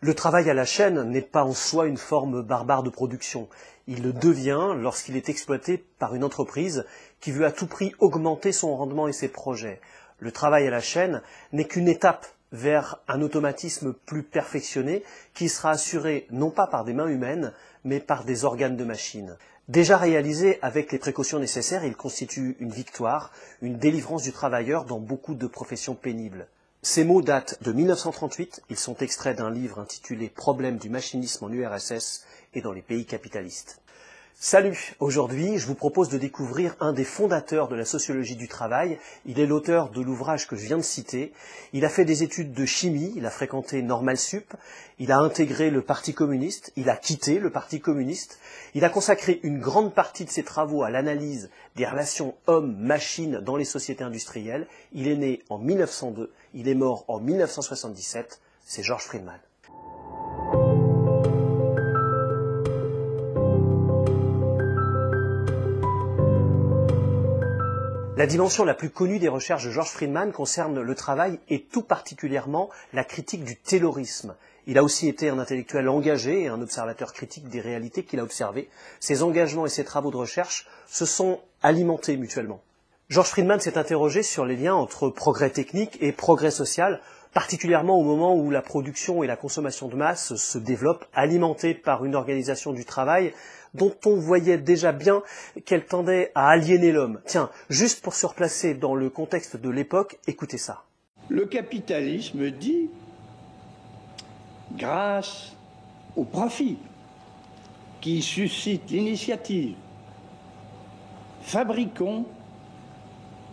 Le travail à la chaîne n'est pas en soi une forme barbare de production. Il le devient lorsqu'il est exploité par une entreprise qui veut à tout prix augmenter son rendement et ses projets. Le travail à la chaîne n'est qu'une étape vers un automatisme plus perfectionné qui sera assuré non pas par des mains humaines, mais par des organes de machine. Déjà réalisé avec les précautions nécessaires, il constitue une victoire, une délivrance du travailleur dans beaucoup de professions pénibles. Ces mots datent de 1938, ils sont extraits d'un livre intitulé « Problèmes du machinisme en URSS et dans les pays capitalistes ». Salut! Aujourd'hui, je vous propose de découvrir un des fondateurs de la sociologie du travail. Il est l'auteur de l'ouvrage que je viens de citer. Il a fait des études de chimie, il a fréquenté Normal Sup, il a intégré le Parti communiste, il a quitté le Parti communiste. Il a consacré une grande partie de ses travaux à l'analyse des relations hommes-machines dans les sociétés industrielles. Il est né en 1902, il est mort en 1977. C'est Georges Friedman. La dimension la plus connue des recherches de Georges Friedman concerne le travail et tout particulièrement la critique du taylorisme. Il a aussi été un intellectuel engagé et un observateur critique des réalités qu'il a observées. Ses engagements et ses travaux de recherche se sont alimentés mutuellement. Georges Friedman s'est interrogé sur les liens entre progrès technique et progrès social, particulièrement au moment où la production et la consommation de masse se développent, alimentées par une organisation du travail dont on voyait déjà bien qu'elle tendait à aliéner l'homme. Tiens, juste pour se replacer dans le contexte de l'époque, écoutez ça. Le capitalisme dit, grâce au profit qui suscite l'initiative, fabriquons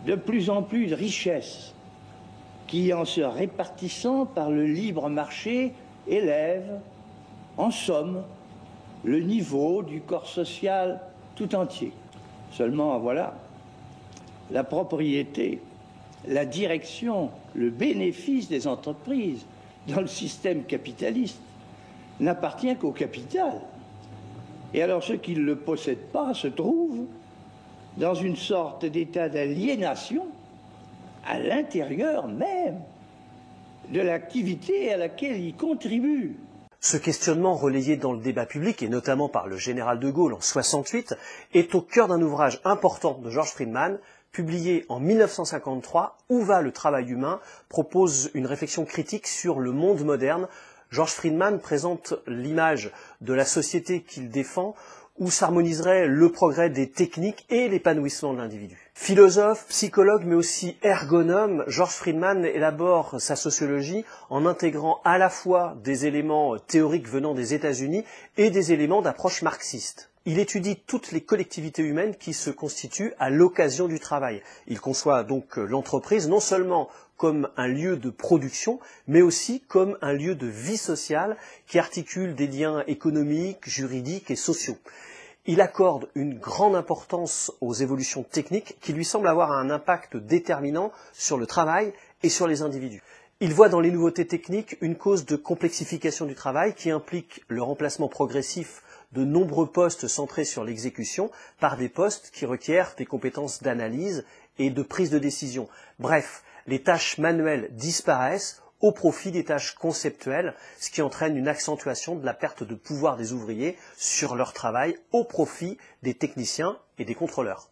de plus en plus de richesses qui, en se répartissant par le libre marché, élèvent, en somme, le niveau du corps social tout entier. Seulement, voilà, la propriété, la direction, le bénéfice des entreprises dans le système capitaliste n'appartient qu'au capital. Et alors ceux qui ne le possèdent pas se trouvent dans une sorte d'état d'aliénation à l'intérieur même de l'activité à laquelle ils contribuent. Ce questionnement relayé dans le débat public, et notamment par le général de Gaulle en 1968, est au cœur d'un ouvrage important de Georges Friedman, publié en 1953, Où va le travail humain, propose une réflexion critique sur le monde moderne. Georges Friedman présente l'image de la société qu'il défend, où s'harmoniserait le progrès des techniques et l'épanouissement de l'individu. Philosophe, psychologue, mais aussi ergonome, Georges Friedman élabore sa sociologie en intégrant à la fois des éléments théoriques venant des États-Unis et des éléments d'approche marxiste. Il étudie toutes les collectivités humaines qui se constituent à l'occasion du travail. Il conçoit donc l'entreprise non seulement comme un lieu de production, mais aussi comme un lieu de vie sociale qui articule des liens économiques, juridiques et sociaux. Il accorde une grande importance aux évolutions techniques qui lui semblent avoir un impact déterminant sur le travail et sur les individus. Il voit dans les nouveautés techniques une cause de complexification du travail qui implique le remplacement progressif de nombreux postes centrés sur l'exécution par des postes qui requièrent des compétences d'analyse et de prise de décision. Bref, les tâches manuelles disparaissent au profit des tâches conceptuelles, ce qui entraîne une accentuation de la perte de pouvoir des ouvriers sur leur travail au profit des techniciens et des contrôleurs.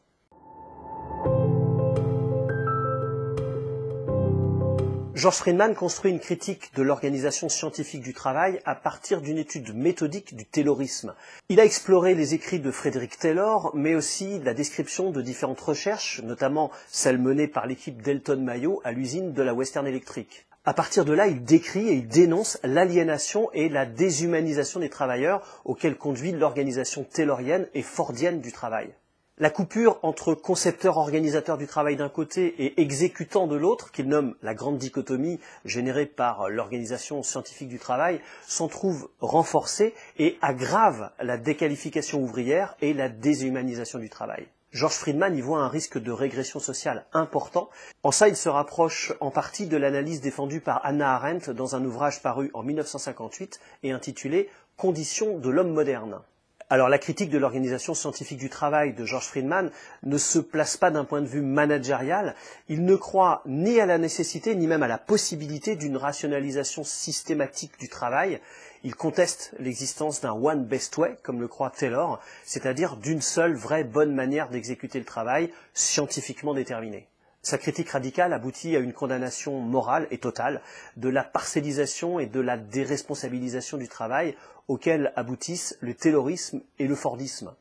Georges Friedman construit une critique de l'organisation scientifique du travail à partir d'une étude méthodique du taylorisme. Il a exploré les écrits de Frédéric Taylor, mais aussi la description de différentes recherches, notamment celles menées par l'équipe d'Elton Mayo à l'usine de la Western Electric. À partir de là, il décrit et il dénonce l'aliénation et la déshumanisation des travailleurs auxquelles conduit l'organisation taylorienne et fordienne du travail. La coupure entre concepteurs-organisateurs du travail d'un côté et exécutants de l'autre, qu'il nomme la grande dichotomie générée par l'organisation scientifique du travail, s'en trouve renforcée et aggrave la déqualification ouvrière et la déshumanisation du travail. Georges Friedman y voit un risque de régression sociale important. En ça, il se rapproche en partie de l'analyse défendue par Hannah Arendt dans un ouvrage paru en 1958 et intitulé « Conditions de l'homme moderne ». Alors la critique de l'organisation scientifique du travail de George Friedman ne se place pas d'un point de vue managérial. Il ne croit ni à la nécessité ni même à la possibilité d'une rationalisation systématique du travail. Il conteste l'existence d'un one best way, comme le croit Taylor, c'est-à-dire d'une seule vraie bonne manière d'exécuter le travail scientifiquement déterminée. Sa critique radicale aboutit à une condamnation morale et totale de la parcellisation et de la déresponsabilisation du travail auxquels aboutissent le taylorisme et le fordisme.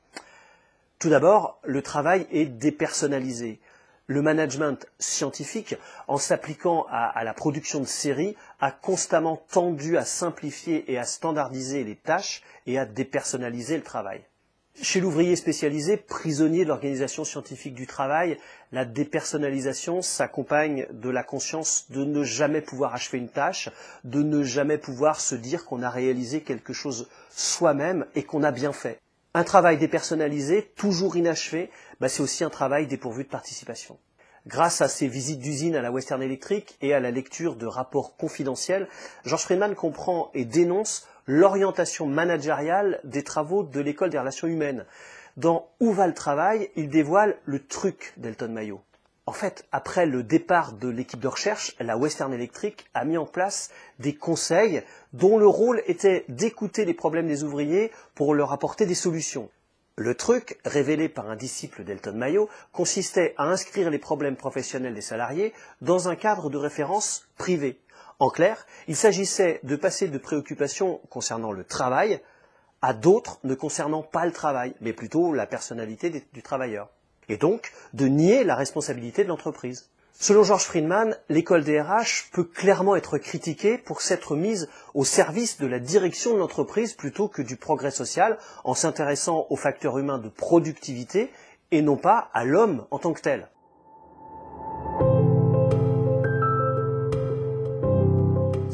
Tout d'abord, le travail est dépersonnalisé. Le management scientifique, en s'appliquant à la production de séries, a constamment tendu à simplifier et à standardiser les tâches et à dépersonnaliser le travail. Chez l'ouvrier spécialisé, prisonnier de l'organisation scientifique du travail, la dépersonnalisation s'accompagne de la conscience de ne jamais pouvoir achever une tâche, de ne jamais pouvoir se dire qu'on a réalisé quelque chose soi-même et qu'on a bien fait. Un travail dépersonnalisé, toujours inachevé, c'est aussi un travail dépourvu de participation. Grâce à ses visites d'usine à la Western Electric et à la lecture de rapports confidentiels, George Friedman comprend et dénonce l'orientation managériale des travaux de l'école des relations humaines. Dans Où va le travail, il dévoile le truc d'Elton Mayo. En fait, après le départ de l'équipe de recherche, la Western Electric a mis en place des conseils dont le rôle était d'écouter les problèmes des ouvriers pour leur apporter des solutions. Le truc, révélé par un disciple d'Elton Mayo, consistait à inscrire les problèmes professionnels des salariés dans un cadre de référence privé. En clair, il s'agissait de passer de préoccupations concernant le travail à d'autres ne concernant pas le travail, mais plutôt la personnalité du travailleur. Et donc, de nier la responsabilité de l'entreprise. Selon George Friedman, l'école des RH peut clairement être critiquée pour s'être mise au service de la direction de l'entreprise plutôt que du progrès social, en s'intéressant aux facteurs humains de productivité et non pas à l'homme en tant que tel.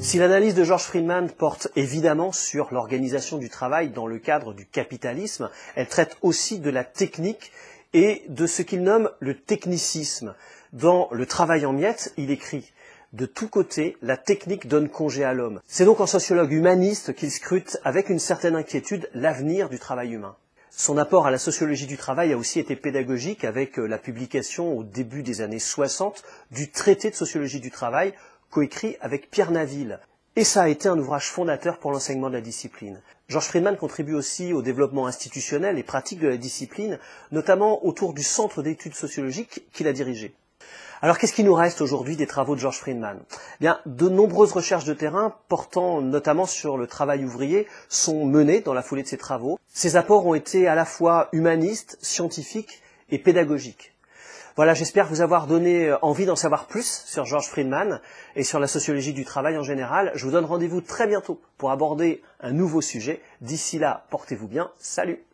Si l'analyse de George Friedman porte évidemment sur l'organisation du travail dans le cadre du capitalisme, elle traite aussi de la technique et de ce qu'il nomme le technicisme. Dans Le travail en miettes, il écrit « De tous côtés, la technique donne congé à l'homme ». C'est donc en sociologue humaniste qu'il scrute avec une certaine inquiétude l'avenir du travail humain. Son apport à la sociologie du travail a aussi été pédagogique avec la publication au début des années 60 du traité de sociologie du travail coécrit avec Pierre Naville. Et ça a été un ouvrage fondateur pour l'enseignement de la discipline. George Friedman contribue aussi au développement institutionnel et pratique de la discipline, notamment autour du centre d'études sociologiques qu'il a dirigé. Alors qu'est-ce qui nous reste aujourd'hui des travaux de George Friedman ? De nombreuses recherches de terrain portant notamment sur le travail ouvrier sont menées dans la foulée de ces travaux. Ces apports ont été à la fois humanistes, scientifiques et pédagogiques. Voilà, j'espère vous avoir donné envie d'en savoir plus sur George Friedman et sur la sociologie du travail en général. Je vous donne rendez-vous très bientôt pour aborder un nouveau sujet. D'ici là, portez-vous bien. Salut!